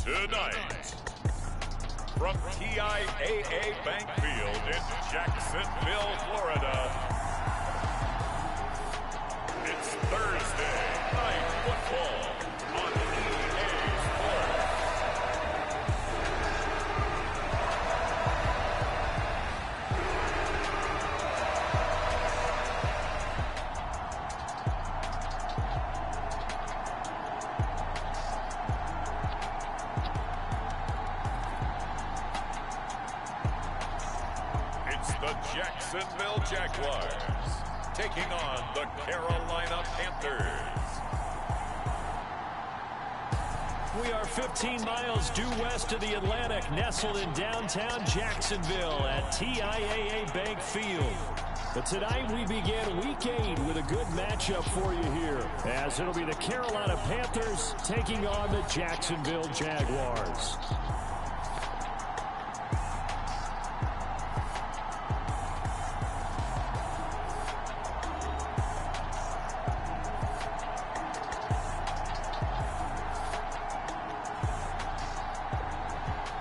Tonight, from TIAA Bank Field in Jacksonville, Florida, it's Thursday Night Football on EA Sports. It's the Jacksonville Jaguars taking on the Carolina Panthers. We are 15 miles due west of the Atlantic, nestled in downtown Jacksonville at TIAA Bank Field. But tonight we begin Week 8 with a good matchup for you here, as it'll be the Carolina Panthers taking on the Jacksonville Jaguars.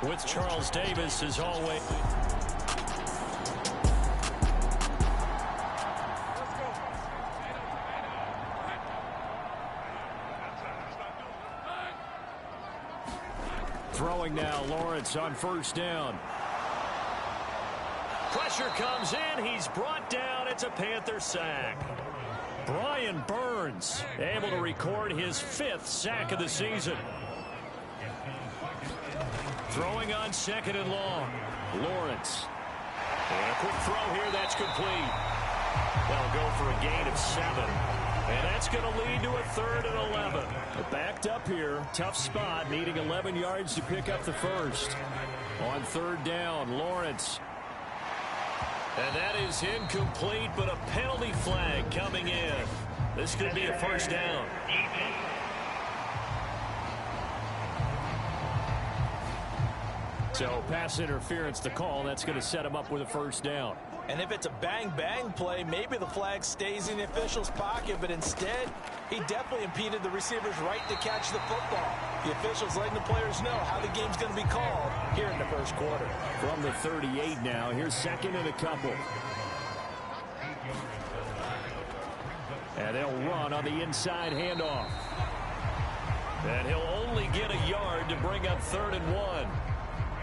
With Charles Davis as always. Throwing now, Lawrence on first down. Pressure comes in. He's brought down. It's a Panther sack. Brian Burns able to record his 5th sack of the season. Throwing on second and long. Lawrence. And a quick throw here. That's complete. They'll go for a gain of 7. And that's going to lead to a 3rd and 11. But backed up here. Tough spot. Needing 11 yards to pick up the first. On 3rd down, Lawrence. And that is incomplete, but a penalty flag coming in. This could be a first down. So pass interference to call. That's going to set him up with a first down. And if it's a bang-bang play, maybe the flag stays in the official's pocket, but instead, he definitely impeded the receiver's right to catch the football. The officials letting the players know how the game's going to be called here in the first quarter. From the 38 now, here's second and a couple. And they'll run on the inside handoff. And he'll only get a yard to bring up 3rd and 1.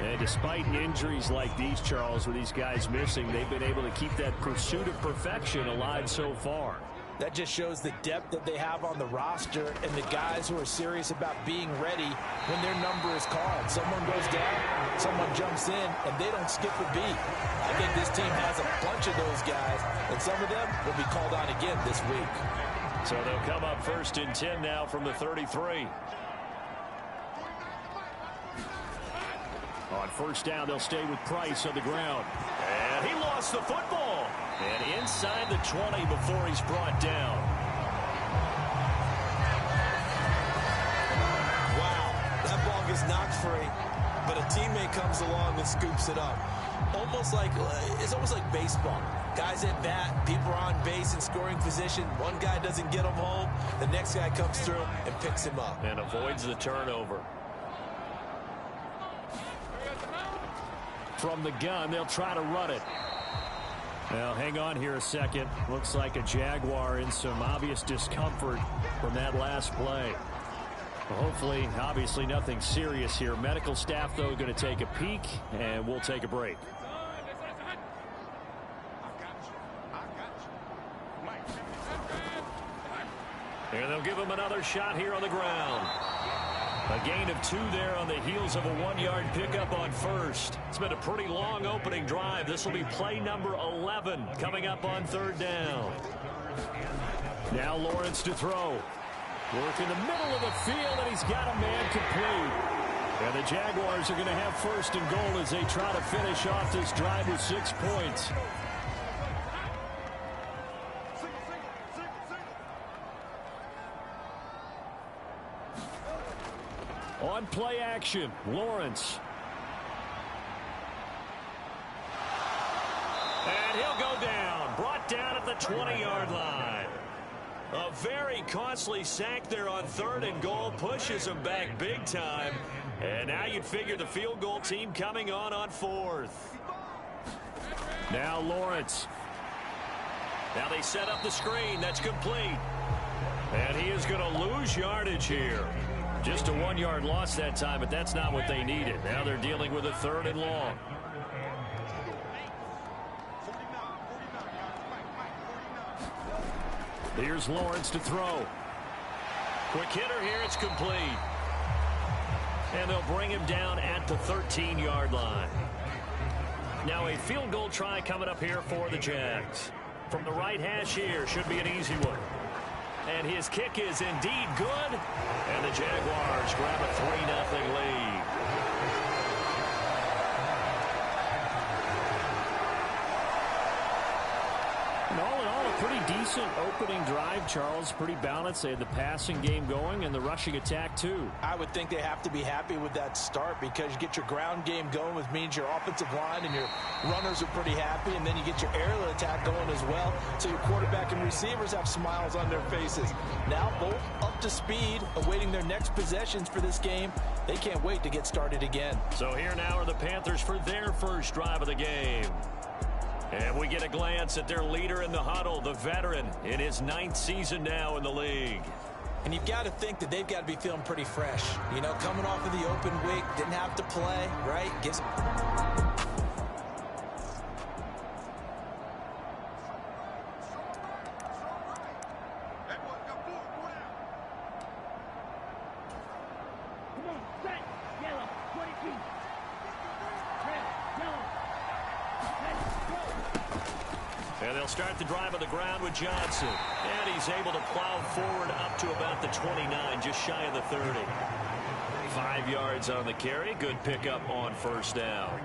And despite injuries like these, Charles, with these guys missing, they've been able to keep that pursuit of perfection alive so far. That just shows the depth that they have on the roster and the guys who are serious about being ready when their number is called. Someone goes down, someone jumps in, and they don't skip a beat. I think this team has a bunch of those guys, and some of them will be called on again this week. So they'll come up 1st and 10 now from the 33. On first down, they'll stay with Price on the ground. And he lost the football. And inside the 20 before he's brought down. Wow, that ball gets knocked free, but a teammate comes along and scoops it up. It's almost like baseball. Guys at bat, people are on base in scoring position. One guy doesn't get him home. The next guy comes through and picks him up. And avoids the turnover. From the gun, they'll try to run it. Well, hang on here a second. Looks like a Jaguar in some obvious discomfort from that last play. Well, hopefully, obviously nothing serious here. Medical staff, though, going to take a peek, and we'll take a break. And they'll give him another shot here on the ground. A gain of 2 there on the heels of a 1-yard pickup on first. It's been a pretty long opening drive. This will be play number 11 coming up on 3rd down. Now Lawrence to throw. Work in the middle of the field, and he's got a man complete. And the Jaguars are going to have 1st and goal as they try to finish off this drive with 6 points. On play action, Lawrence. And he'll go down. Brought down at the 20-yard line. A very costly sack there on 3rd and goal. Pushes them back big time. And now you'd figure the field goal team coming on 4th. Now Lawrence. Now they set up the screen. That's complete. And he is going to lose yardage here. Just a 1-yard loss that time, but that's not what they needed. Now they're dealing with a 3rd and long. Here's Lawrence to throw. Quick hitter here. It's complete. And they'll bring him down at the 13-yard line. Now a field goal try coming up here for the Jags. From the right hash here, should be an easy one. And his kick is indeed good. And the Jaguars grab a 3-0 lead. And all in all, a pretty decent opening drive, Charles. Pretty balanced. They had the passing game going and the rushing attack, too. I would think they have to be happy with that start because you get your ground game going, which means your offensive line and your runners are pretty happy, and then you get your aerial attack going as well, so your quarterback and receivers have smiles on their faces. Now both up to speed, awaiting their next possessions for this game. They can't wait to get started again. So here now are the Panthers for their first drive of the game. And we get a glance at their leader in the huddle, the veteran, in his 9th season now in the league. And you've got to think that they've got to be feeling pretty fresh. You know, coming off of the open week, didn't have to play, right? And they'll start the drive on the ground with Johnson. And he's able to plow forward up to about the 29, just shy of the 30. 5 yards on the carry. Good pickup on first down.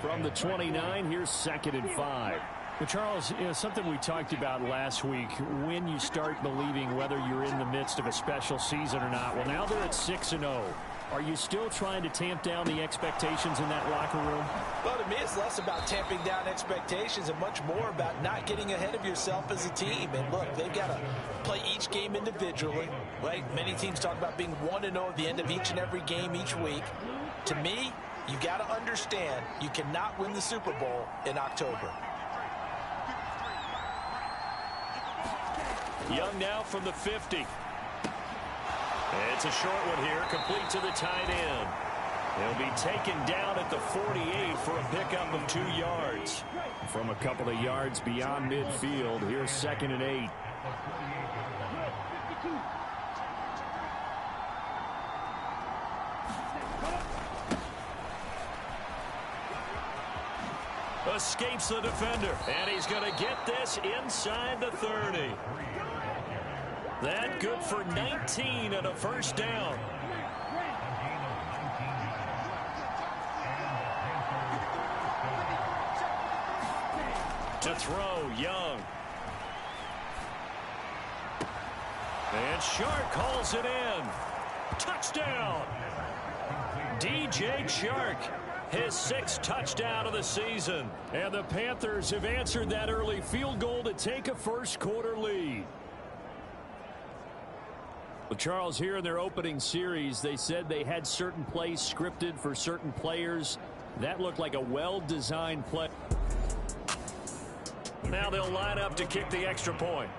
From the 29, here's 2nd and 5. Well, Charles, you know, something we talked about last week, when you start believing whether you're in the midst of a special season or not. Well, now they're at 6-0. Are you still trying to tamp down the expectations in that locker room? Well, to me, it's less about tamping down expectations and much more about not getting ahead of yourself as a team. And look, they've got to play each game individually, right? Many teams talk about being 1-0 at the end of each and every game each week. To me, you got to understand you cannot win the Super Bowl in October. Young now from the 50. It's a short one here, complete to the tight end. He'll be taken down at the 48 for a pickup of 2 yards. From a couple of yards beyond midfield, here's 2nd and 8. Escapes the defender, and he's going to get this inside the 30. That good for 19 and a first down. To throw, Young. And Chark calls it in. Touchdown. DJ Chark, his 6th touchdown of the season. And the Panthers have answered that early field goal to take a first quarter lead. Well, Charles, here in their opening series, they said they had certain plays scripted for certain players. That looked like a well-designed play. Now they'll line up to kick the extra point.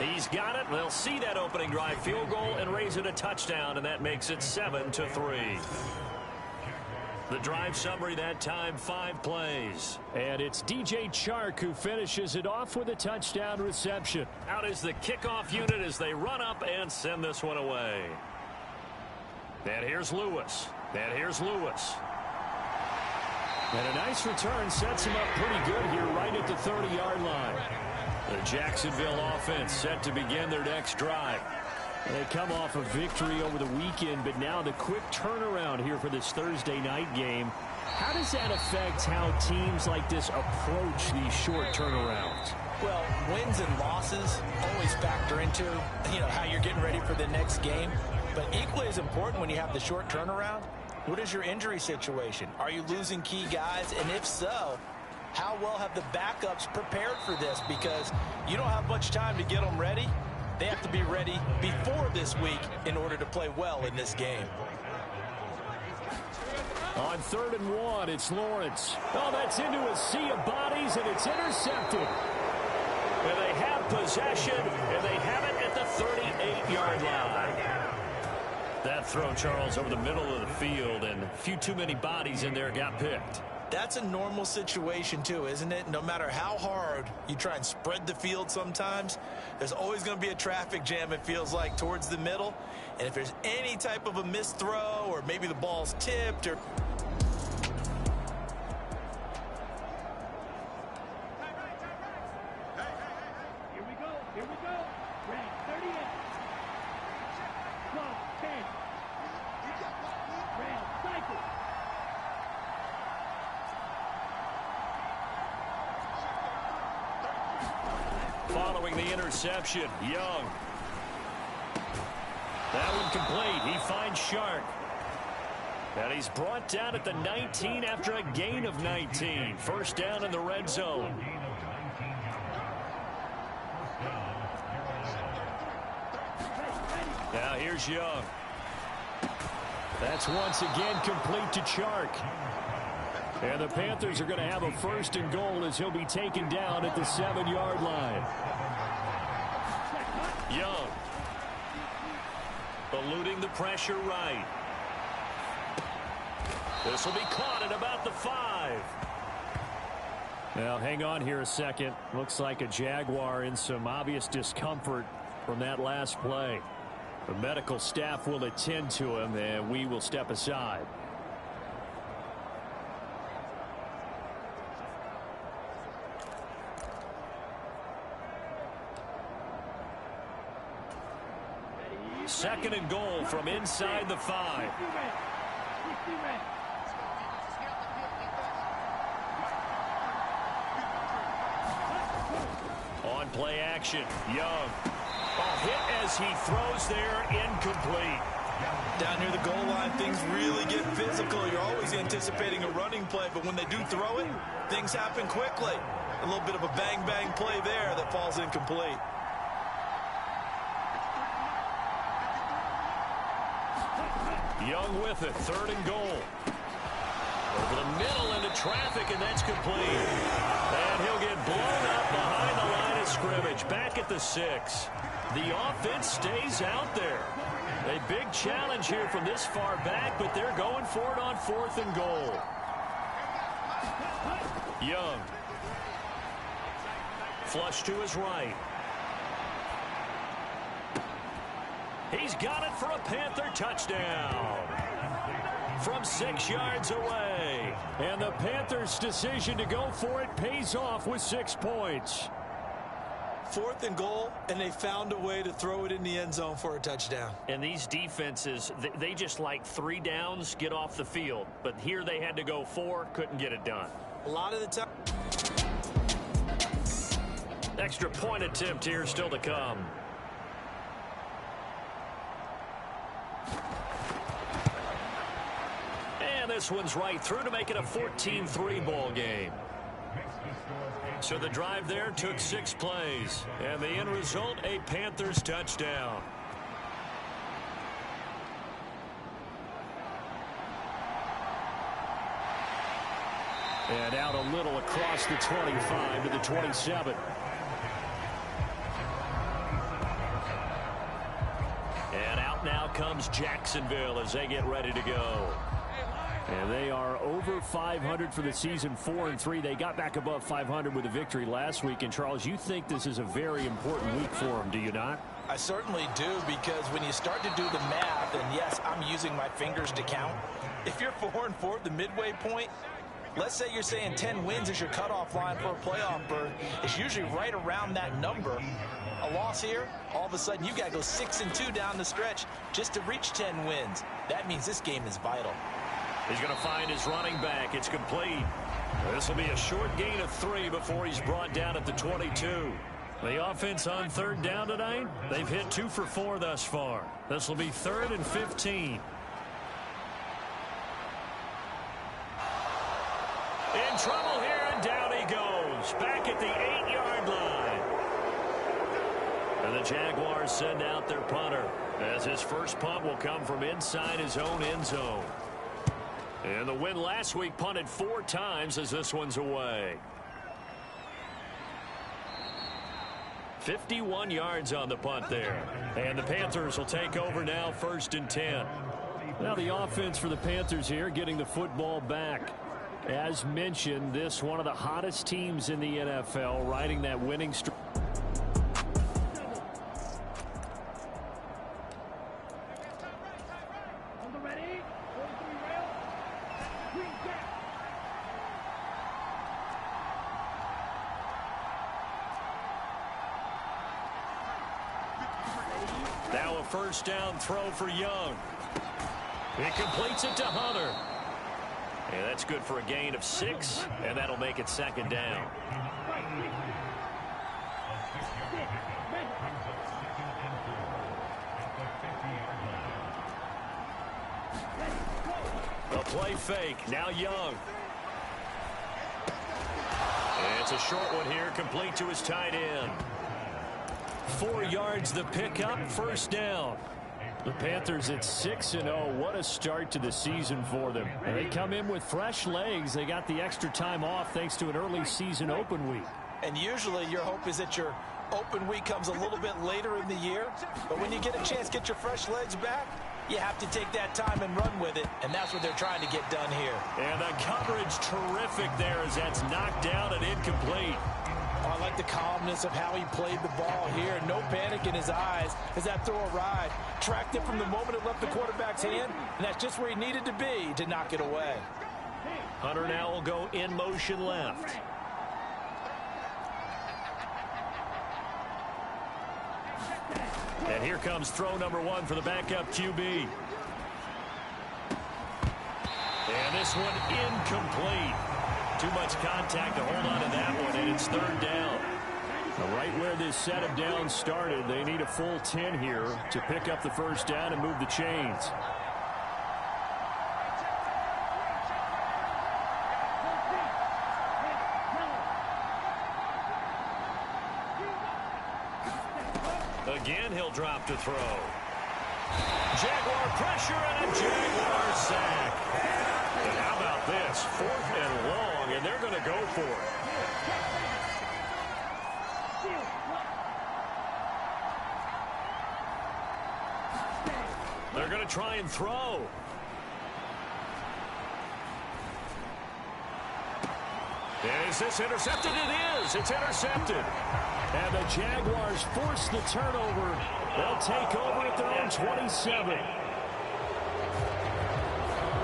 He's got it. They'll see that opening drive field goal and raise it a touchdown, and that makes it 7-3. The drive summary that time, 5 plays. And it's DJ Chark who finishes it off with a touchdown reception. Out is the kickoff unit as they run up and send this one away. And here's Lewis. And here's Lewis. And a nice return sets him up pretty good here right at the 30-yard line. The Jacksonville offense set to begin their next drive. They come off a victory over the weekend, but now the quick turnaround here for this Thursday night game. How does that affect how teams like this approach these short turnarounds? Well, wins and losses always factor into, how you're getting ready for the next game. But equally as important when you have the short turnaround, what is your injury situation? Are you losing key guys? And if so, how well have the backups prepared for this? Because you don't have much time to get them ready. They have to be ready before this week in order to play well in this game. On 3rd and 1, it's Lawrence. Oh, that's into a sea of bodies, and it's intercepted. And they have possession, and they have it at the 38-yard line. That throw, Charles, over the middle of the field, and a few too many bodies in there got picked. That's a normal situation, too, isn't it? No matter how hard you try and spread the field sometimes, there's always going to be a traffic jam, it feels like, towards the middle. And if there's any type of a missed throw or maybe the ball's tipped or... Here we go. Ready, 38. Close, 10. Rail, cycle. Following the interception, Young. That one complete. He finds Shark. And he's brought down at the 19 after a gain of 19. First down in the red zone. Now here's Young. That's once again complete to Chark. And the Panthers are going to have a 1st and goal as he'll be taken down at the 7-yard line. Young. Eluding the pressure right. This will be caught at about the 5. Now, hang on here a second. Looks like a Jaguar in some obvious discomfort from that last play. The medical staff will attend to him, and we will step aside. Second and goal from inside the 5. On play action, Young. A hit as he throws there, incomplete. Down near the goal line, things really get physical. You're always anticipating a running play, but when they do throw it, things happen quickly. A little bit of a bang-bang play there that falls incomplete. Young with it, 3rd and goal. Over the middle into traffic, and that's complete. And he'll get blown up behind the line of scrimmage, back at the 6. The offense stays out there. A big challenge here from this far back, but they're going for it on 4th and goal. Young. Flush to his right. He's got it for a Panther touchdown from 6 yards away. And the Panthers' decision to go for it pays off with 6 points. 4th and goal, and they found a way to throw it in the end zone for a touchdown. And these defenses, they just like 3 downs, get off the field. But here they had to go 4, couldn't get it done. A lot of the time. Extra point attempt here still to come. And this one's right through to make it a 14-3 ball game. So the drive there took 6 plays. And the end result, a Panthers touchdown. And out a little across the 25 to the 27. And out now comes Jacksonville as they get ready to go. And they are over 500 for the season, 4-3. They got back above 500 with a victory last week. And, Charles, you think this is a very important week for them, do you not? I certainly do, because when you start to do the math, and yes, I'm using my fingers to count. If you're 4-4 at the midway point, let's say you're saying 10 wins is your cutoff line for a playoff berth. It's usually right around that number. A loss here, all of a sudden you got to go 6-2 down the stretch just to reach 10 wins. That means this game is vital. He's going to find his running back. It's complete. This will be a short gain of 3 before he's brought down at the 22. The offense on 3rd down tonight, they've hit 2 for 4 thus far. This will be 3rd and 15. In trouble here, and down he goes back at the 8-yard line. And the Jaguars send out their punter, as his first punt will come from inside his own end zone. And the win last week punted 4 times as this one's away. 51 yards on the punt there. And the Panthers will take over now, 1st and 10. Now the offense for the Panthers here getting the football back. As mentioned, this one of the hottest teams in the NFL, riding that winning streak. Now a first down throw for Young. He completes it to Hunter. And that's good for a gain of 6, and that'll make it 2nd down. A play fake. Now Young. And it's a short one here, complete to his tight end. 4 yards the pickup, 1st down. The Panthers at 6-0. What a start to the season for them. And they come in with fresh legs. They got the extra time off thanks to an early season open week. And usually your hope is that your open week comes a little bit later in the year. But when you get a chance to get your fresh legs back, you have to take that time and run with it. And that's what they're trying to get done here. And the coverage terrific there as that's knocked down and incomplete. I like the calmness of how he played the ball here. No panic in his eyes as that throw arrived. Tracked it from the moment it left the quarterback's hand, and that's just where he needed to be to knock it away. Hunter now will go in motion left. And here comes throw number 1 for the backup QB. And this one incomplete. Too much contact to hold on to that one, and it's 3rd down. Right where this set of downs started, they need a full 10 here to pick up the first down and move the chains. Again, he'll drop to throw. Jaguar pressure and a Jaguar sack. And how about this? 4th and long, and they're going to go for it. They're going to try and throw. Is this intercepted? It is. It's intercepted. And the Jaguars force the turnover. They'll take over at their own 27.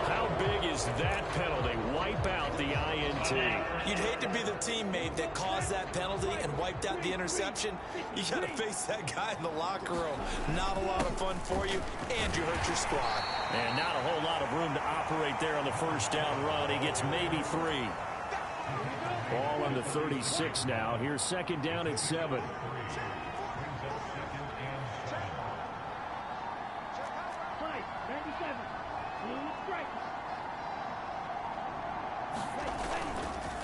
How big is that penalty? Wipe out the INT. You'd hate to be the teammate that caused that penalty and wiped out the interception. You got to face that guy in the locker room. Not a lot of fun for you, and you hurt your squad. And not a whole lot of room to operate there on the first down run. He gets maybe 3. Ball on the 36 now. Here's 2nd down and 7.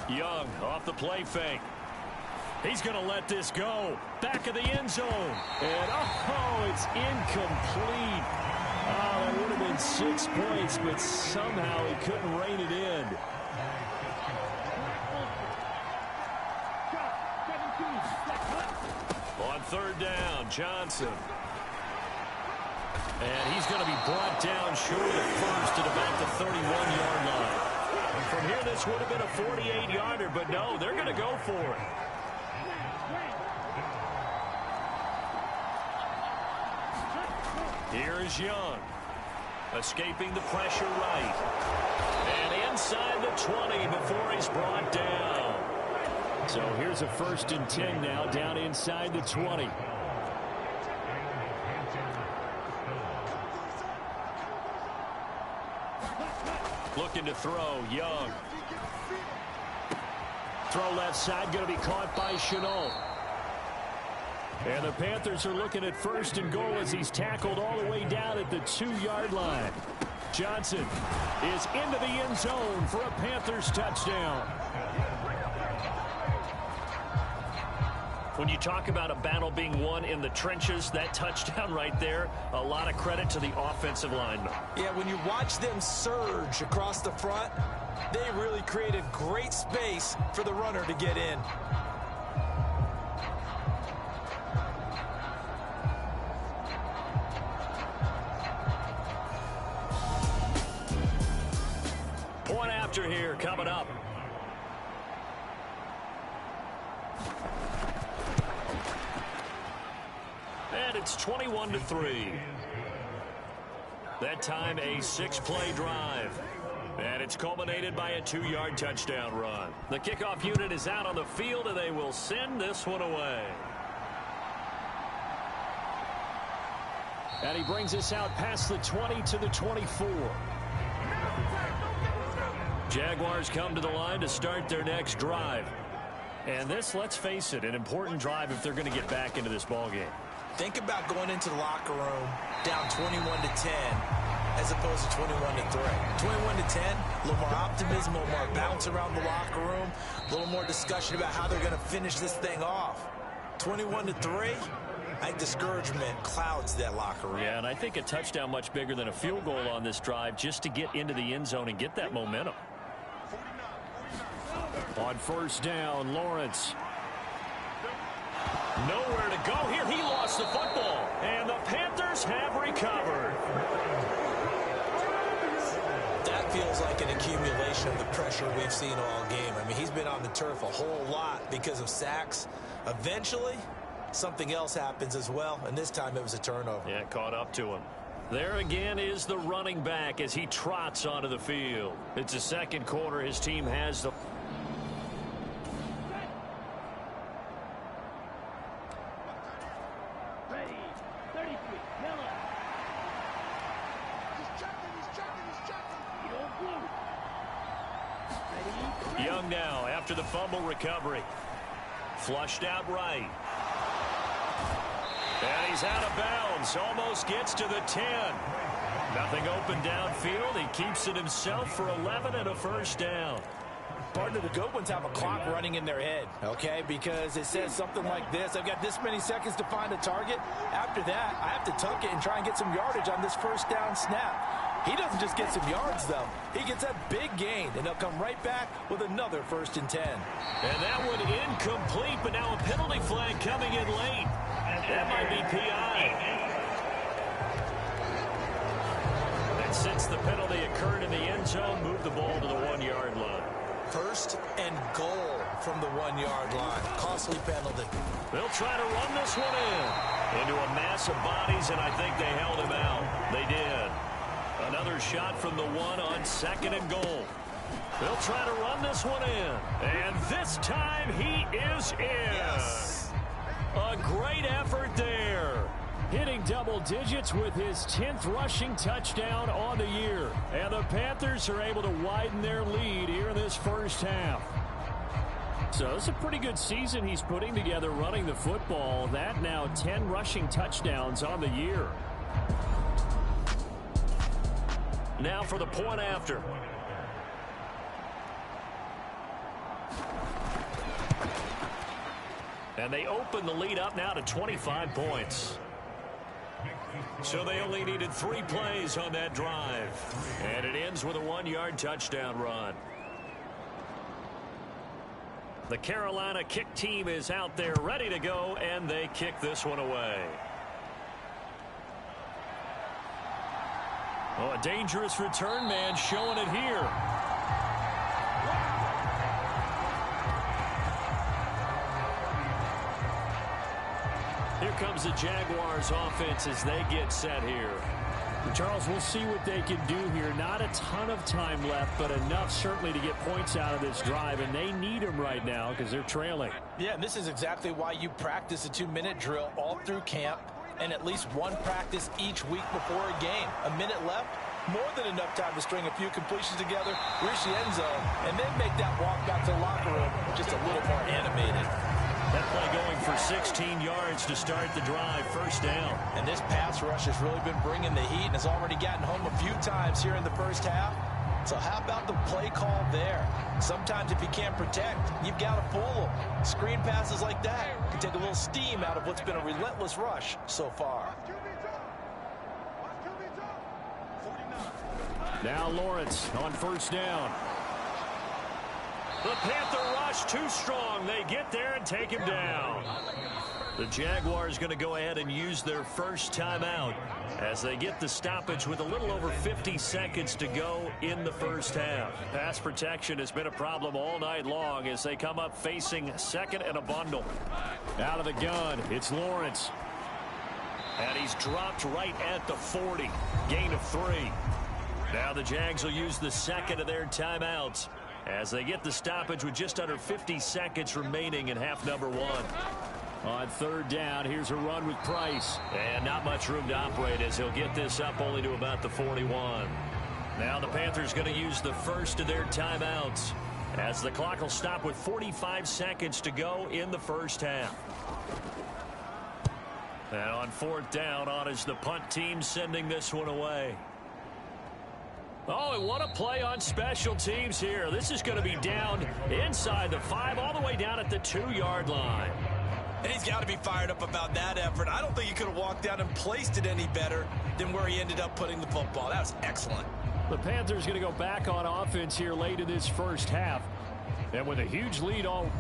Young off the play fake. He's going to let this go. Back of the end zone. And, oh, it's incomplete. Oh, that would have been 6 points, but somehow he couldn't rein it in. On 3rd down, Johnson. And he's going to be brought down short of first at about the 31-yard line. And from here, this would have been a 48-yarder, but no, they're going to go for it. Here is Young, escaping the pressure right. And inside the 20 before he's brought down. So here's a 1st and 10 now, down inside the 20. Looking to throw, Young. Throw left side, going to be caught by Chenault. And the Panthers are looking at 1st and goal as he's tackled all the way down at the 2-yard line. Johnson is into the end zone for a Panthers touchdown. When you talk about a battle being won in the trenches, that touchdown right there, a lot of credit to the offensive linemen. Yeah, when you watch them surge across the front, they really created great space for the runner to get in. Point after here coming up. And it's 21-3. That time a 6-play drive. And it's culminated by a 2-yard touchdown run. The kickoff unit is out on the field, and they will send this one away. And he brings us out past the 20 to the 24. Jaguars come to the line to start their next drive. And this, let's face it, an important drive if they're going to get back into this ballgame. Think about going into the locker room down 21-10 as opposed to 21-3. 21-10, a little more optimism, a little more bounce around the locker room, a little more discussion about how they're going to finish this thing off. 21-3, I think discouragement clouds that locker room. Yeah, and I think a touchdown much bigger than a field goal on this drive just to get into the end zone and get that momentum. On first down, Lawrence. Nowhere to go here. He lost the football. And the Panthers have recovered. That feels like an accumulation of the pressure we've seen all game. I mean, he's been on the turf a whole lot because of sacks. Eventually, something else happens as well, and this time it was a turnover. Yeah, caught up to him. There again is the running back as he trots onto the field. It's the second quarter. His team has the... Ready. 33. Miller. He's checking. You don't blue. Ready. Young now after the fumble recovery. Flushed out right. And he's out of bounds. Almost gets to the 10. Nothing open downfield. He keeps it himself for 11 and a first down. Partner, the good ones have a clock running in their head, okay? Because it says something like this. I've got this many seconds to find a target. After that, I have to tuck it and try and get some yardage on this first down snap. He doesn't just get some yards, though. He gets a big gain, and they'll come right back with another 1st and 10. And that one incomplete, but now a penalty flag coming in late. That might be PI. And since the penalty occurred in the end zone, move the ball to the 1-yard line. 1st and goal from the 1-yard line. Costly penalty. They'll try to run this one into a mass of bodies, and I think they held him out. They did. Another shot from the 1 on 2nd and goal. They'll try to run this one in. And this time he is in. Yes. A great effort there. Hitting double digits with his 10th rushing touchdown on the year. And the Panthers are able to widen their lead here in this first half. So it's a pretty good season he's putting together running the football. That now 10 rushing touchdowns on the year. Now for the point after. And they open the lead up now to 25 points. So they only needed 3 plays on that drive. And it ends with a 1-yard touchdown run. The Carolina kick team is out there ready to go, and they kick this one away. Oh, a dangerous return man showing it here. Here comes the Jaguars offense as they get set here. Charles, we'll see what they can do here. Not a ton of time left, but enough certainly to get points out of this drive, and they need them right now because they're trailing. Yeah, and this is exactly why you practice a 2-minute drill all through camp and at least one practice each week before a game. A minute left, more than enough time to string a few completions together, reach the end zone, and then make that walk back to the locker room just a little more animated. That play going for 16 yards to start the drive, first down. And this pass rush has really been bringing the heat and has already gotten home a few times here in the first half. So how about the play call there? Sometimes if you can't protect, you've got to fool them. Screen passes like that can take a little little steam out of what's been a relentless rush so far. Now Lawrence on first down. The Panther rush too strong. They get there and take him down. The Jaguars going to go ahead and use their first timeout as they get the stoppage with a little over 50 seconds to go in the first half. Pass protection has been a problem all night long as they come up facing second and a bundle. Out of the gun, it's Lawrence. And he's dropped right at the 40. Gain of 3. Now the Jags will use the second of their timeouts as they get the stoppage with just under 50 seconds remaining in half number 1. On third down, here's a run with Price. And not much room to operate as he'll get this up only to about the 41. Now the Panthers going to use the first of their timeouts as the clock will stop with 45 seconds to go in the first half. And on fourth down, on is the punt team sending this one away. Oh, and what a play on special teams here. This is going to be down inside the 5 all the way down at the 2-yard line. And he's got to be fired up about that effort. I don't think he could have walked down and placed it any better than where he ended up putting the football. That was excellent. The Panthers going to go back on offense here late in this first half. And with a huge lead on...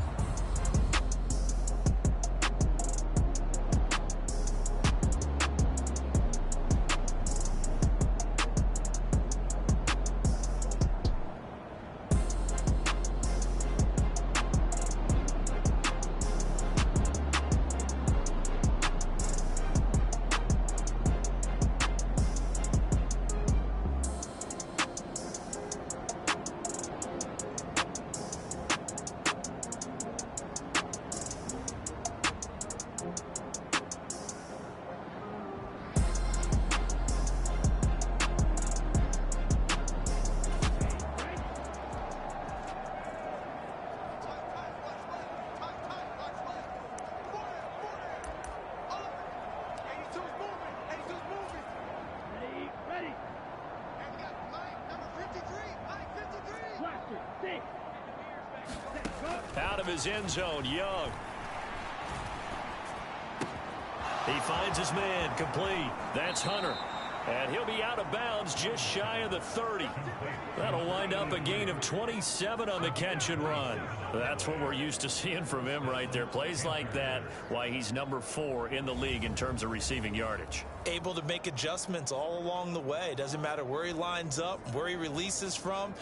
Out of his end zone, Young. He finds his man, complete. That's Hunter. And he'll be out of bounds just shy of the 30. That'll wind up a gain of 27 on the catch and run. That's what we're used to seeing from him right there. Plays like that, why he's number 4 in the league in terms of receiving yardage. Able to make adjustments all along the way. Doesn't matter where he lines up, where he releases from.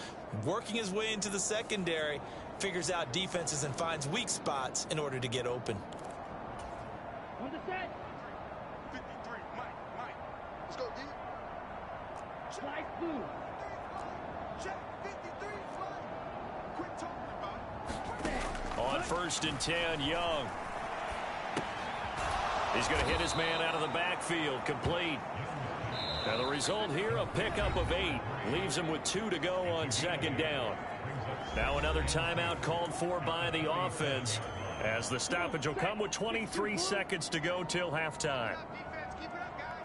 Working his way into the secondary, figures out defenses and finds weak spots in order to get open. On the set. 53, Mike. Let's go, D. Slice through. Check 53, fly. Quit talking about it. On first and 10, Young. He's going to hit his man out of the backfield, complete. Now the result here, a pickup of 8. Leaves him with 2 to go on second down. Now another timeout called for by the offense as the stoppage will come with 23 seconds to go till halftime. Defense, keep it up, guys.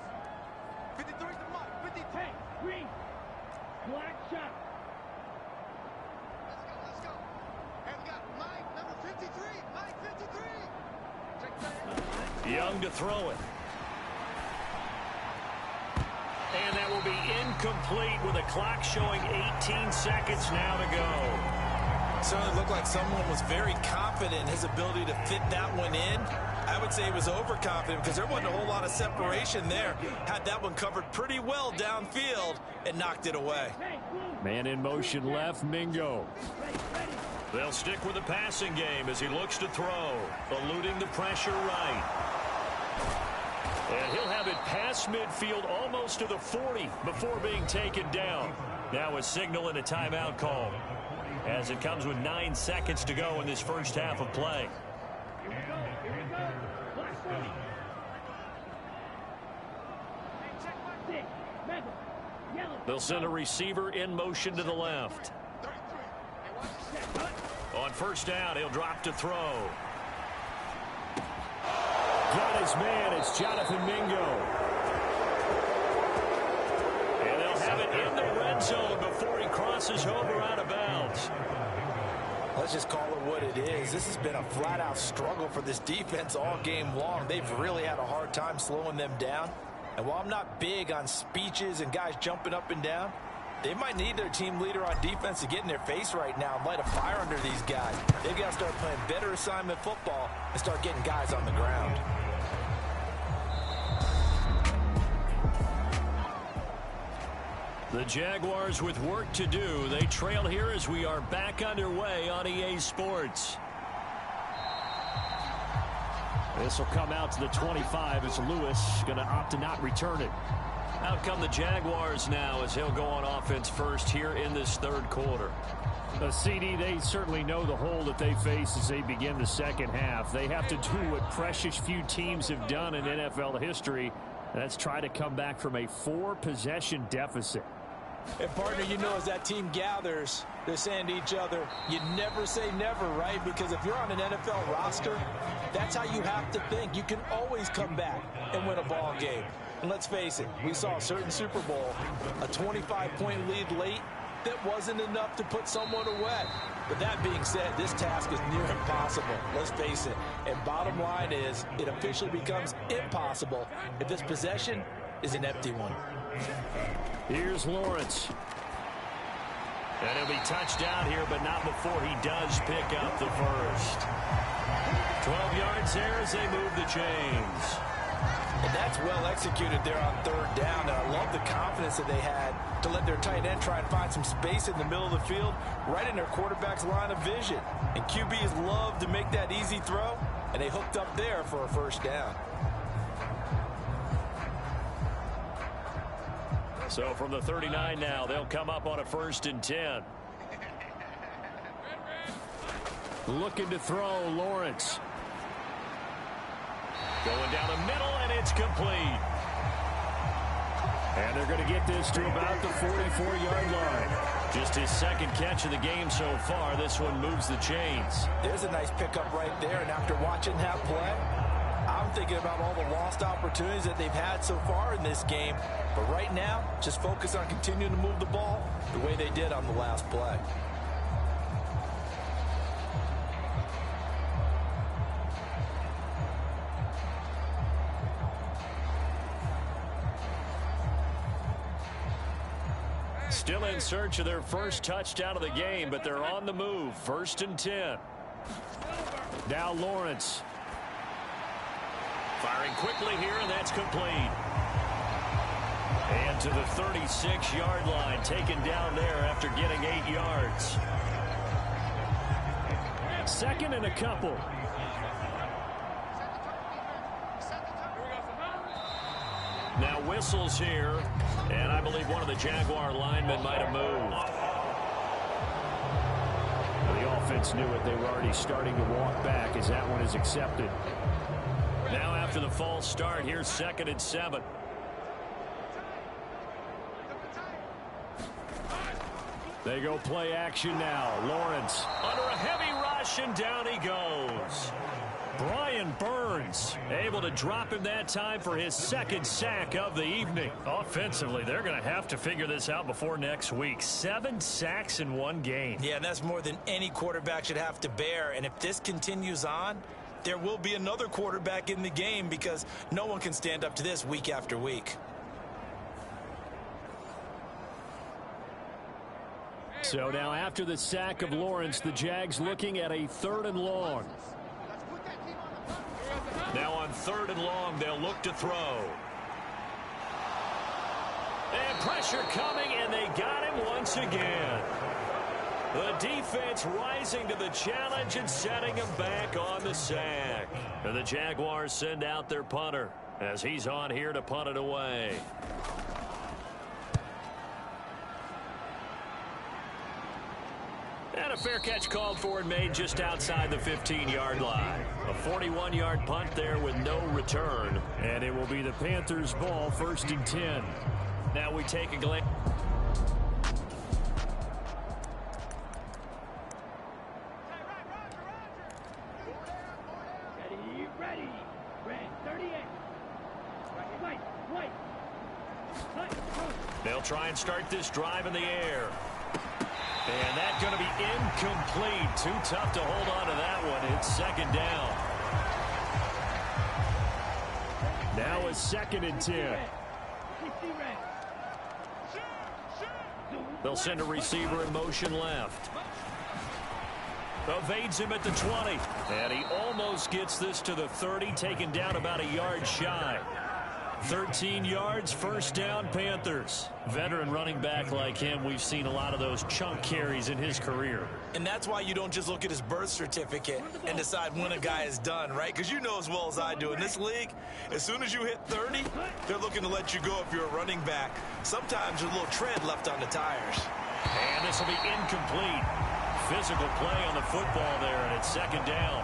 53's the mark. 53. Hey, green. Black shot. Let's go. And we got Mike, number 53. Mike, 53. Check that. Young to throw it. And that will be incomplete with a clock showing 18 seconds now to go. Certainly looked like someone was very confident in his ability to fit that one in. I would say he was overconfident because there wasn't a whole lot of separation there. Had that one covered pretty well downfield and knocked it away. Man in motion left, Mingo. They'll stick with the passing game as he looks to throw, eluding the pressure right. And he'll have it past midfield almost to the 40 before being taken down. Now a signal and a timeout call as it comes with 9 seconds to go in this first half of play. Here we go. Black one. Six. Medal. Yellow. They'll send a receiver in motion to the left. 33. On first down, he'll drop to throw. Got his man. It's Jonathan Mingo. And they'll have it in the red zone before he crosses over out of bounds. let's just call it what it is. This has been a flat-out struggle for this defense all game long. They've really had a hard time slowing them down. And while I'm not big on speeches and guys jumping up and down, they might need their team leader on defense to get in their face right now and light a fire under these guys. They've got to start playing better assignment football and start getting guys on the ground. The Jaguars with work to do. They trail here as we are back underway on EA Sports. This will come out to the 25 as Lewis going to opt to not return it. Out come the Jaguars now as he'll go on offense first here in this third quarter. CD, they certainly know the hole that they face as they begin the second half. They have to do what precious few teams have done in NFL history. That's try to come back from a 4-possession deficit. And, partner, you know, as that team gathers, they're saying to each other, you never say never, right? Because if you're on an NFL roster, that's how you have to think. You can always come back and win a ball game. And let's face it, we saw a certain Super Bowl, a 25-point lead late that wasn't enough to put someone away. But that being said, this task is near impossible. Let's face it. And bottom line is, it officially becomes impossible if this possession is an empty one. Here's Lawrence. And he'll be touched down here, but not before he does pick up the first. 12 yards there as they move the chains. And that's well executed there on third down. And I love the confidence that they had to let their tight end try and find some space in the middle of the field, right in their quarterback's line of vision. And QBs love to make that easy throw, and they hooked up there for a first down. So from the 39 now, they'll come up on a 1st and 10. Looking to throw, Lawrence. Going down the middle, and it's complete. And they're going to get this to about the 44-yard line. Just his second catch of the game so far. This one moves the chains. There's a nice pickup right there, and after watching that play, I'm thinking about all the lost opportunities that they've had so far in this game. But right now, just focus on continuing to move the ball the way they did on the last play. Still in search of their first touchdown of the game, but they're on the move. 1st and 10. Now Lawrence. Firing quickly here, and that's complete. And to the 36-yard line, taken down there after getting 8 yards. 2nd and a couple. Now whistles here, and I believe one of the Jaguar linemen might have moved. The offense knew it. They were already starting to walk back as that one is accepted. Now after the false start, here's 2nd and 7. They go play action now. Lawrence. Under a heavy rush, and down he goes. Brian Burns able to drop him that time for his 2nd sack of the evening. Offensively, they're going to have to figure this out before next week. 7 sacks in one game. Yeah, and that's more than any quarterback should have to bear. And if this continues on, there will be another quarterback in the game because no one can stand up to this week after week. So now after the sack of Lawrence, the Jags looking at a 3rd and long. Now on 3rd and long, they'll look to throw. And pressure coming, and they got him once again. The defense rising to the challenge and setting him back on the sack. And the Jaguars send out their punter as he's on here to punt it away. And a fair catch called for and made just outside the 15-yard line. A 41-yard punt there with no return. And it will be the Panthers' ball, 1st and 10. Now we take a glance. Ready. Red 38. White. They'll try and start this drive in the air. And that's going to be incomplete. Too tough to hold on to that one. It's second down. Now it's 2nd and 10. They'll send a receiver in motion left. Evades him at the 20. And he almost gets this to the 30, taken down about a yard shy. 13 yards, first down, Panthers. Veteran running back like him, we've seen a lot of those chunk carries in his career. And that's why you don't just look at his birth certificate and decide when a guy is done, right? Because you know as well as I do, in this league, as soon as you hit 30, they're looking to let you go if you're a running back. Sometimes there's a little tread left on the tires. And this will be incomplete. Physical play on the football there, and it's second down.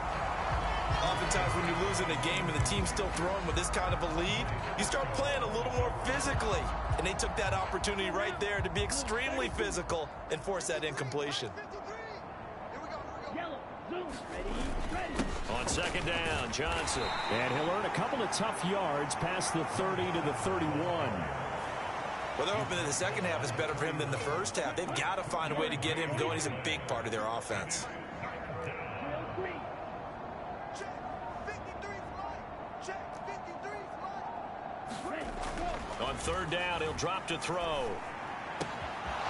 Oftentimes when you're losing a game and the team's still throwing with this kind of a lead, you start playing a little more physically. And they took that opportunity right there to be extremely physical and force that incompletion. On second down, Johnson. And he'll earn a couple of tough yards past the 30 to the 31. Well, they're hoping that the second half is better for him than the first half. They've got to find a way to get him going. He's a big part of their offense. On third down, he'll drop to throw.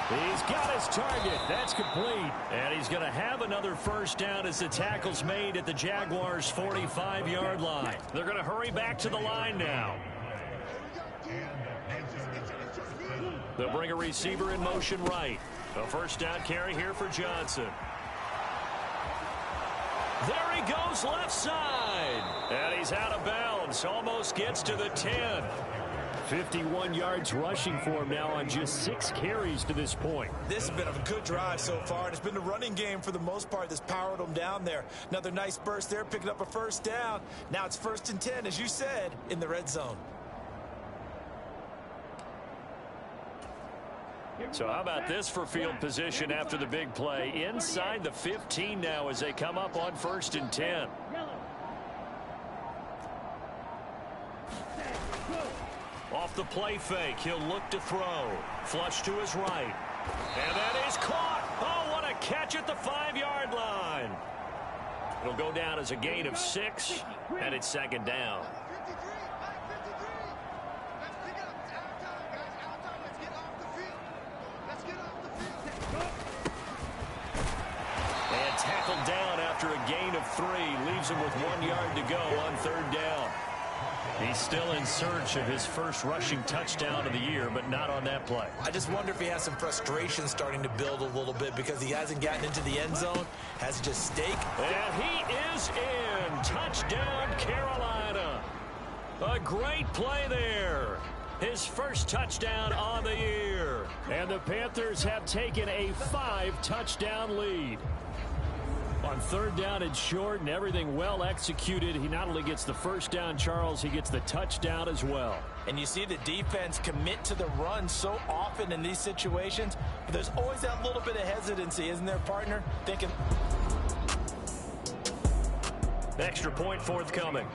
He's got his target. That's complete. And he's going to have another first down as the tackle's made at the Jaguars' 45-yard line. They're going to hurry back to the line now. They'll bring a receiver in motion right. A first down carry here for Johnson. There he goes left side. And he's out of bounds. Almost gets to the 10. 51 yards rushing for him now on just 6 carries to this point. This has been a good drive so far, and it's been the running game for the most part that's powered them down there. Another nice burst there, picking up a first down. Now it's 1st and 10, as you said, in the red zone. So how about this for field position after the big play? Inside the 15 now as they come up on 1st and 10. Off the play fake, he'll look to throw. Flush to his right. And that is caught. Oh, what a catch at the 5-yard line. It'll go down as a gain of 6, and it's second down. And tackled down after a gain of 3. Leaves him with 1 yard to go on third down. He's still in search of his first rushing touchdown of the year, but not on that play. I just wonder if he has some frustration starting to build a little bit because he hasn't gotten into the end zone, has just stake. And he is in. Touchdown, Carolina. A great play there. His first touchdown on the year. And the Panthers have taken a 5-touchdown lead. On third down and short and everything well executed, he not only gets the first down, Charles, he gets the touchdown as well. And you see the defense commit to the run so often in these situations, but there's always that little bit of hesitancy, isn't there, partner? Thinking. Extra point forthcoming.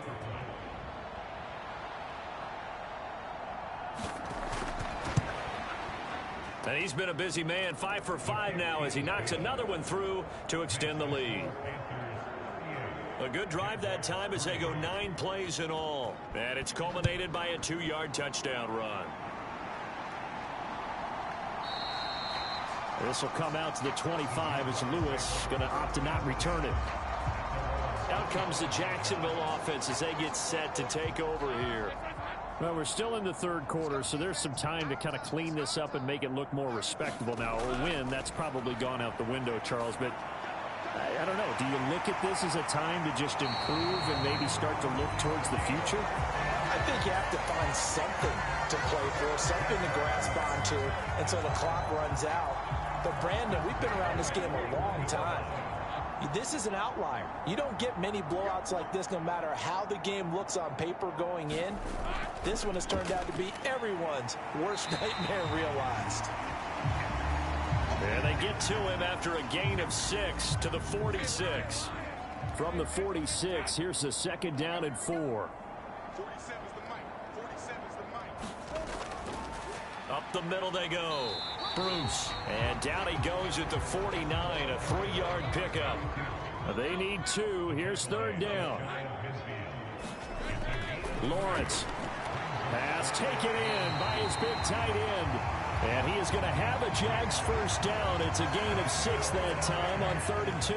And he's been a busy man, 5 for 5 now as he knocks another one through to extend the lead. A good drive that time as they go 9 plays in all. And it's culminated by a 2-yard touchdown run. This will come out to the 25 as Lewis going to opt to not return it. Out comes the Jacksonville offense as they get set to take over here. Well, we're still in the third quarter, so there's some time to kind of clean this up and make it look more respectable now. A win, that's probably gone out the window, Charles, but I don't know. Do you look at this as a time to just improve and maybe start to look towards the future? I think you have to find something to play for, something to grasp onto until the clock runs out. But, Brandon, we've been around this game a long time. This is an outlier. You don't get many blowouts like this no matter how the game looks on paper going in. This one has turned out to be everyone's worst nightmare realized. And they get to him after a gain of 6 to the 46. From the 46, here's the second down and 4. 47's the mic. 47's the mic. Up the middle they go. Bruce. And down he goes at the 49, a 3-yard pickup. They need 2. Here's third down. Lawrence. Pass taken in by his big tight end. And he is going to have a Jags first down. It's a gain of 6 that time on 3rd and 2.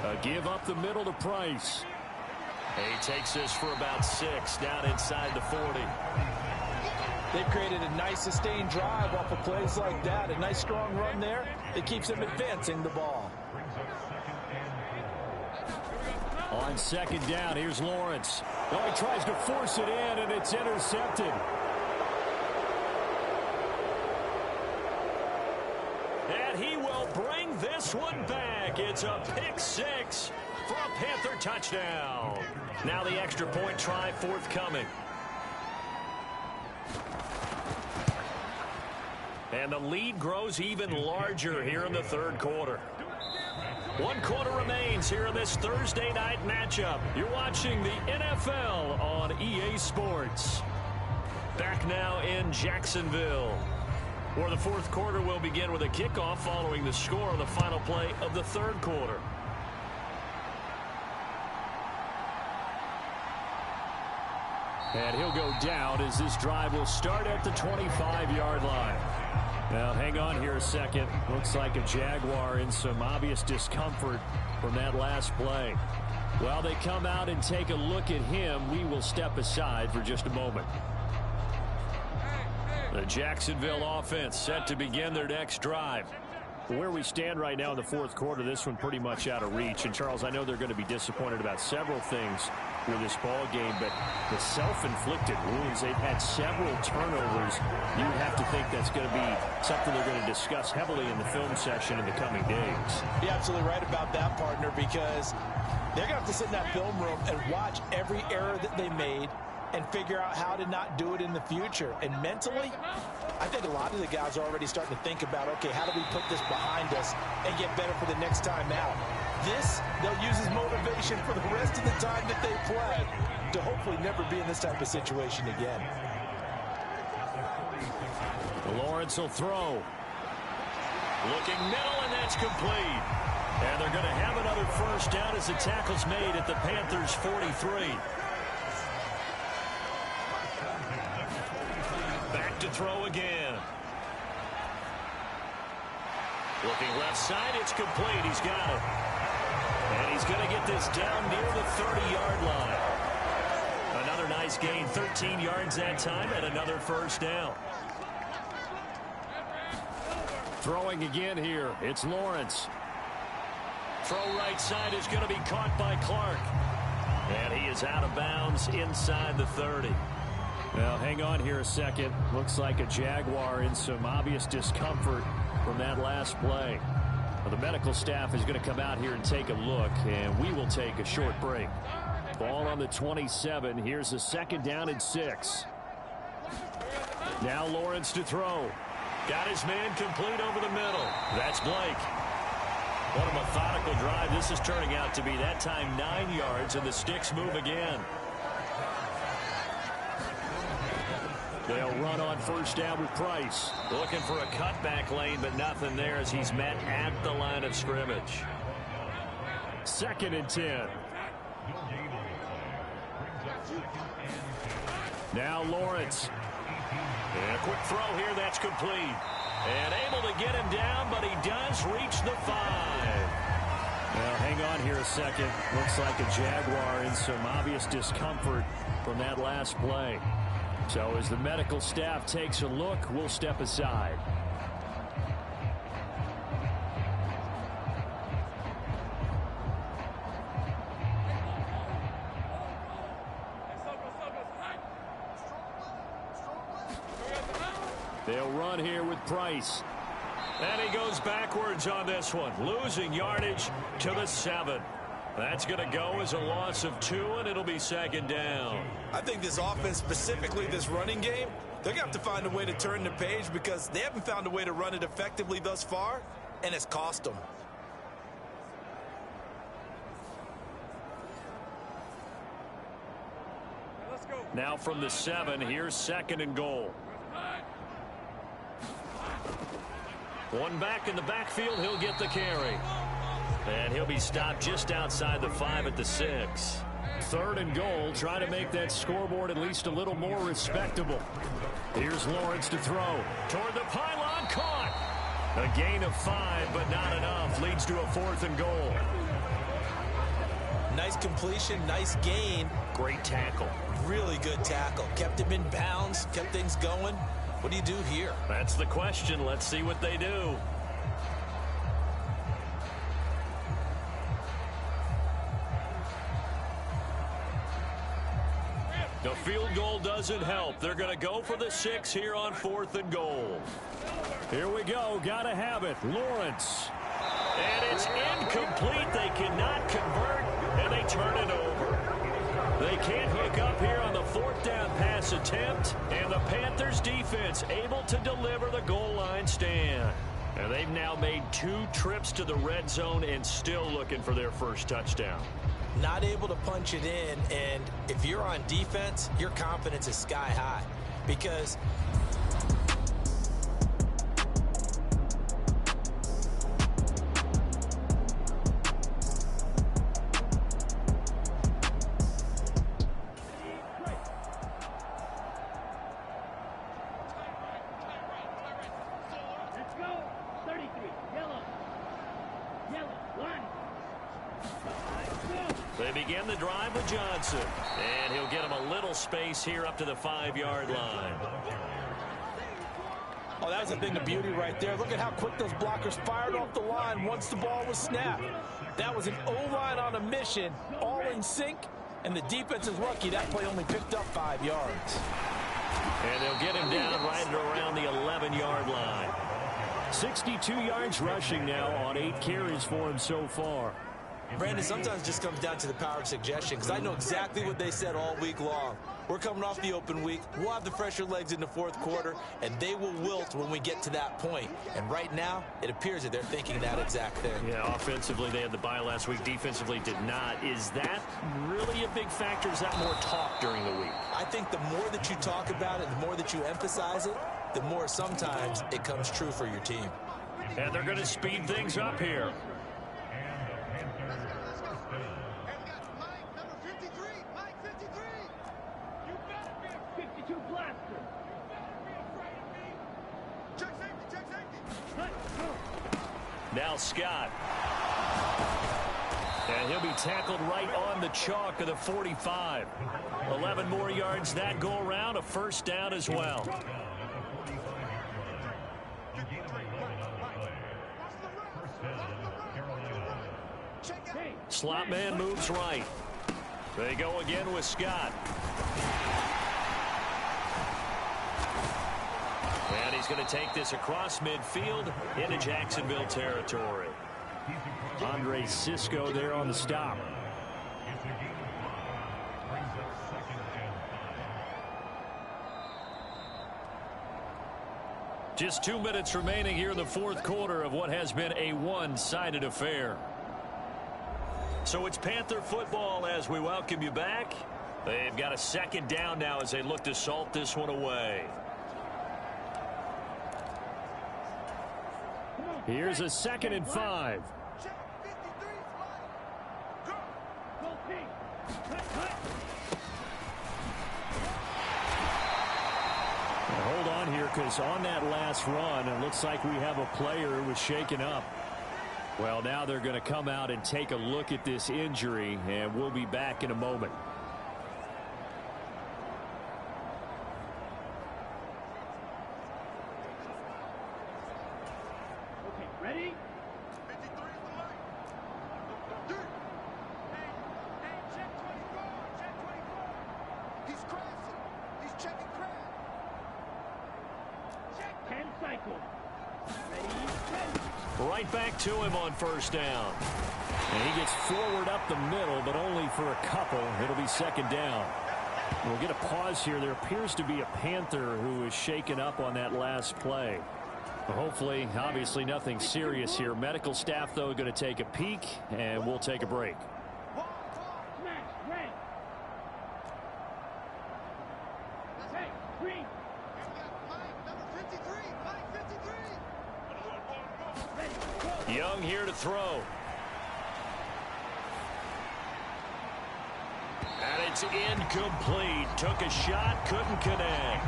A give up the middle to Price. He takes this for about 6 down inside the 40. They've created a nice sustained drive off of plays like that. A nice strong run there. It keeps them advancing the ball. On 2nd down, here's Lawrence. Oh, he tries to force it in, and it's intercepted. And he will bring this one back. It's a pick 6 for a Panther touchdown. Now the extra point try forthcoming. And the lead grows even larger here in the 3rd quarter. 1 quarter remains here in this Thursday night matchup. You're watching the NFL on EA Sports. Back now in Jacksonville, where the 4th quarter will begin with a kickoff following the score on the final play of the 3rd quarter. And he'll go down as this drive will start at the 25-yard line. Now, hang on here a second. Looks like a Jaguar in some obvious discomfort from that last play. While they come out and take a look at him, we will step aside for just a moment. The Jacksonville offense set to begin their next drive. Where we stand right now in the 4th quarter, this one pretty much out of reach. And, Charles, I know they're going to be disappointed about several things with this ball game, but the self-inflicted wounds, they've had several turnovers. You would have to think that's going to be something they're going to discuss heavily in the film session in the coming days. You're absolutely right about that, partner, because they're going to have to sit in that film room and watch every error that they made and figure out how to not do it in the future. And mentally, I think a lot of the guys are already starting to think about, okay, how do we put this behind us and get better for the next time out? This, they'll use as motivation for the rest of the time that they play to hopefully never be in this type of situation again. Lawrence will throw. Looking middle, and that's complete. And they're going to have another first down as the tackle's made at the Panthers' 43. Back to throw again. Looking left side, it's complete. He's got it. And he's going to get this down near the 30-yard line. Another nice gain, 13 yards that time, and another first down. Throwing again here, it's Lawrence. Throw right side is going to be caught by Clark. And he is out of bounds inside the 30. Now, hang on here a second. Looks like a Jaguar in some obvious discomfort from that last play. Well, the medical staff is going to come out here and take a look, and we will take a short break. Ball on the 27. Here's a 2nd down and 6. Now Lawrence to throw. Got his man complete over the middle. That's Blake. What a methodical drive this is turning out to be. That time 9 yards, and the sticks move again. They'll run on first down with Price. Looking for a cutback lane, but nothing there as he's met at the line of scrimmage. 2nd and 10. Now Lawrence. And a quick throw here, that's complete. And able to get him down, but he does reach the 5. Now, hang on here a second. Looks like a Jaguar in some obvious discomfort from that last play. So as the medical staff takes a look, we'll step aside. They'll run here with Price. And he goes backwards on this one, losing yardage to the 7. That's going to go as a loss of 2, and it'll be 2nd down. I think this offense, specifically this running game, they're going to have to find a way to turn the page because they haven't found a way to run it effectively thus far, and it's cost them. Let's go. Now from the 7, here's 2nd and goal. One back in the backfield, he'll get the carry. And he'll be stopped just outside the 5 at the 6. 3rd and goal, try to make that scoreboard at least a little more respectable. Here's Lawrence to throw. Toward the pylon, caught. A gain of 5, but not enough. Leads to a 4th and goal. Nice completion, nice gain. Great tackle. Really good tackle. Kept him in bounds, kept things going. What do you do here? That's the question. Let's see what they do. The field goal doesn't help. They're going to go for the 6 here on 4th and goal. Here we go. Got to have it. Lawrence. And it's incomplete. They cannot convert, and they turn it over. They can't hook up here on the 4th down pass attempt, and the Panthers defense able to deliver the goal line stand. And they've now made 2 trips to the red zone and still looking for their first touchdown. Not able to punch it in, and if you're on defense, your confidence is sky high because Let's go. 33. Yellow. Yellow. One. They begin the drive with Johnson, and he'll get him a little space here up to the 5-yard line. oh, that was a thing of beauty right there. Look at how quick those blockers fired off the line once the ball was snapped. That was an O-line on a mission, all in sync, and the defense is lucky that play only picked up 5 yards. And they'll get him down right around the 11-yard line. 62 yards rushing now on 8 carries for him so far. Brandon, sometimes it just comes down to the power of suggestion because I know exactly what they said all week long. We're coming off the open week. We'll have the fresher legs in the 4th quarter, and they will wilt when we get to that point. And right now, it appears that they're thinking that exact thing. Yeah, offensively, they had the bye last week. Defensively, did not. Is that really a big factor? Is that more talk during the week? I think the more that you talk about it, the more that you emphasize it, the more sometimes it comes true for your team. And they're going to speed things up here. Let's go. And we got Mike, number 53. Mike, 53. You better be a 52 blaster. You better be afraid of me. Check safety, check safety. Cut. Go. Now Scott. And he'll be tackled right on the chalk of the 45. 11 more yards that go around, a first down as well. Slot man moves right. They go again with Scott. And he's going to take this across midfield into Jacksonville territory. Andre Cisco there on the stop. Just 2 minutes remaining here in the 4th quarter of what has been a one-sided affair. So it's Panther football as we welcome you back. They've got a 2nd down now as they look to salt this one away. Here's a 2nd and 5. Check 53, Go. Go pink. Cut. Now hold on here because on that last run, it looks like we have a player who was shaken up. Well, now they're going to come out and take a look at this injury, and we'll be back in a moment. Okay, ready? 53 is the Mike. Hey, check 24. Check 24. He's crashing. He's checking crash. Check 10 cycles. Ready, set. Right back to him on first down. And he gets forward up the middle, but only for a couple. It'll be 2nd down. We'll get a pause here. There appears to be a Panther who is shaken up on that last play. Hopefully, obviously nothing serious here. Medical staff, though, going to take a peek, and we'll take a break. Smash, red. Green. And got Mike, number 53. Mike 53. Ready, go. Young here to throw. And it's incomplete. Took a shot, couldn't connect.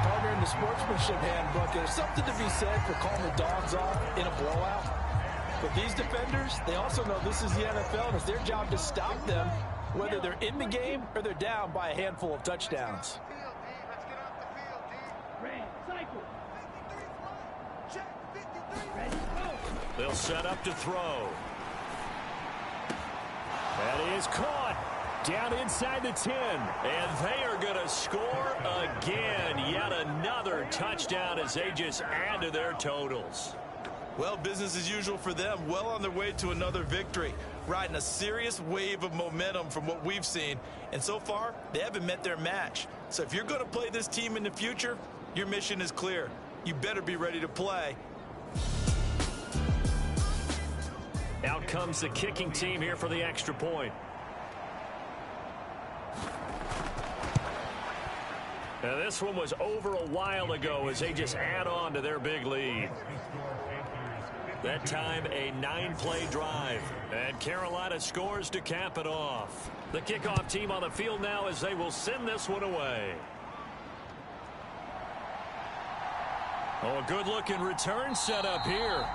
Partner, in the sportsmanship handbook, there's something to be said for calling the dogs off in a blowout. But these defenders, they also know this is the NFL, and it's their job to stop them, whether they're in the game or they're down by a handful of touchdowns. Field, D. Let's get off the field, D. Red, cycle. 53 fly. Check, 53. Ready, go. They'll set up to throw. That is caught. Down inside the 10. And they are going to score again. Yet another touchdown as they just add to their totals. Well, business as usual for them. Well on their way to another victory. Riding a serious wave of momentum from what we've seen. And so far, they haven't met their match. So if you're going to play this team in the future, your mission is clear. You better be ready to play. Out comes the kicking team here for the extra point. Now this one was over a while ago as they just add on to their big lead. That time a 9-play drive. And Carolina scores to cap it off. The kickoff team on the field now as they will send this one away. Oh, a good-looking return set up here.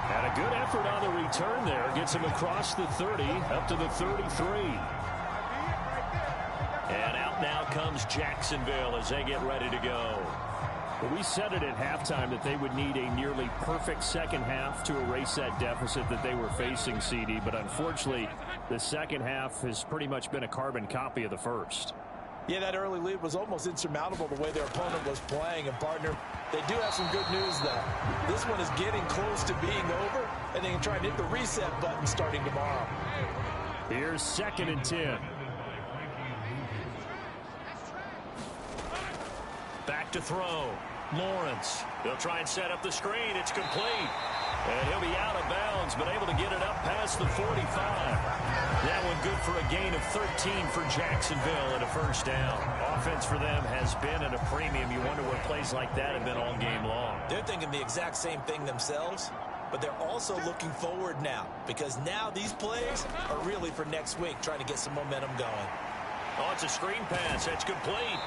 And a good effort on the return there. Gets him across the 30 up to the 33. And out now comes Jacksonville as they get ready to go. Well, we said it at halftime that they would need a nearly perfect second half to erase that deficit that they were facing, CD. But unfortunately, the second half has pretty much been a carbon copy of the first. Yeah, that early lead was almost insurmountable the way their opponent was playing. And, partner, they do have some good news, though. This one is getting close to being over, and they can try and hit the reset button starting tomorrow. Here's 2nd and 10. Back to throw. Lawrence. They'll try and set up the screen. It's complete. And he'll be out of bounds, but able to get it up past the 45. That one good for a gain of 13 for Jacksonville and a first down. Offense for them has been at a premium. You wonder where plays like that have been all game long. They're thinking the exact same thing themselves, but they're also looking forward now, because now these plays are really for next week, trying to get some momentum going. Oh, it's a screen pass. That's complete.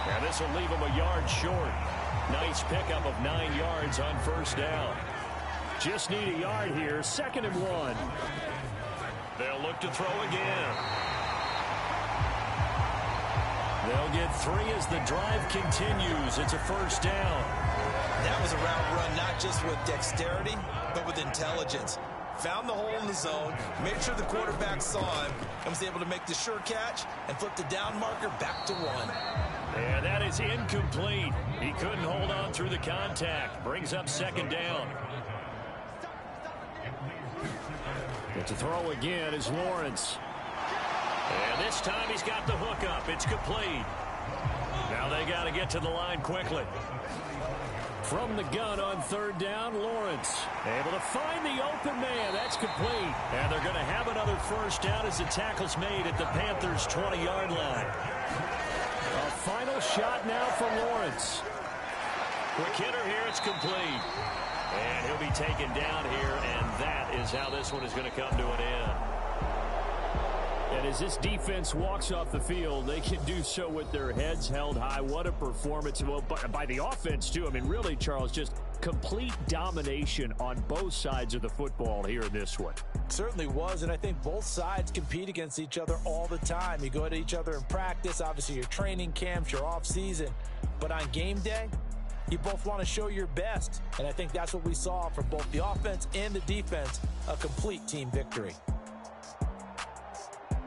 And this will leave them a yard short. Nice pickup of 9 yards on first down. Just need a yard here. 2nd and 1. They'll look to throw again. They'll get 3 as the drive continues. It's a first down. That was a route run not just with dexterity, but with intelligence. Found the hole in the zone, made sure the quarterback saw him, and was able to make the sure catch and flip the down marker back to 1. And that is incomplete. He couldn't hold on through the contact. Brings up 2nd down. But to throw again is Lawrence. And this time he's got the hook up. It's complete. Now they got to get to the line quickly. From the gun on 3rd down, Lawrence able to find the open man. That's complete. And they're going to have another first down as the tackle's made at the Panthers' 20-yard line. A final shot now for Lawrence. Quick hitter here. It's complete. And he'll be taken down here, and that is how this one is going to come to an end. And as this defense walks off the field, they can do so with their heads held high. What a performance. Well, by the offense, too. I mean, really, Charles, just complete domination on both sides of the football here in this one. Certainly was, and I think both sides compete against each other all the time. You go at each other in practice, obviously your training camps, your off-season. But on game day, you both want to show your best. And I think that's what we saw from both the offense and the defense, a complete team victory.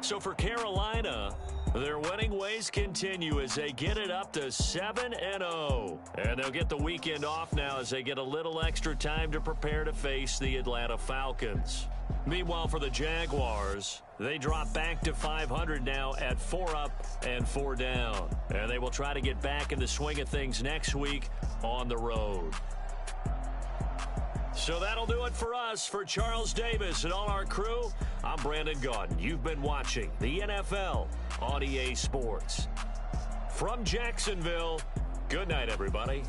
So for Carolina, their winning ways continue as they get it up to 7-0. And they'll get the weekend off now as they get a little extra time to prepare to face the Atlanta Falcons. Meanwhile, for the Jaguars, they drop back to 500 now at 4 up and 4 down. And they will try to get back in the swing of things next week on the road. So that'll do it for us. For Charles Davis and all our crew, I'm Brandon Gaudin. You've been watching the NFL on EA Sports. From Jacksonville, good night, everybody.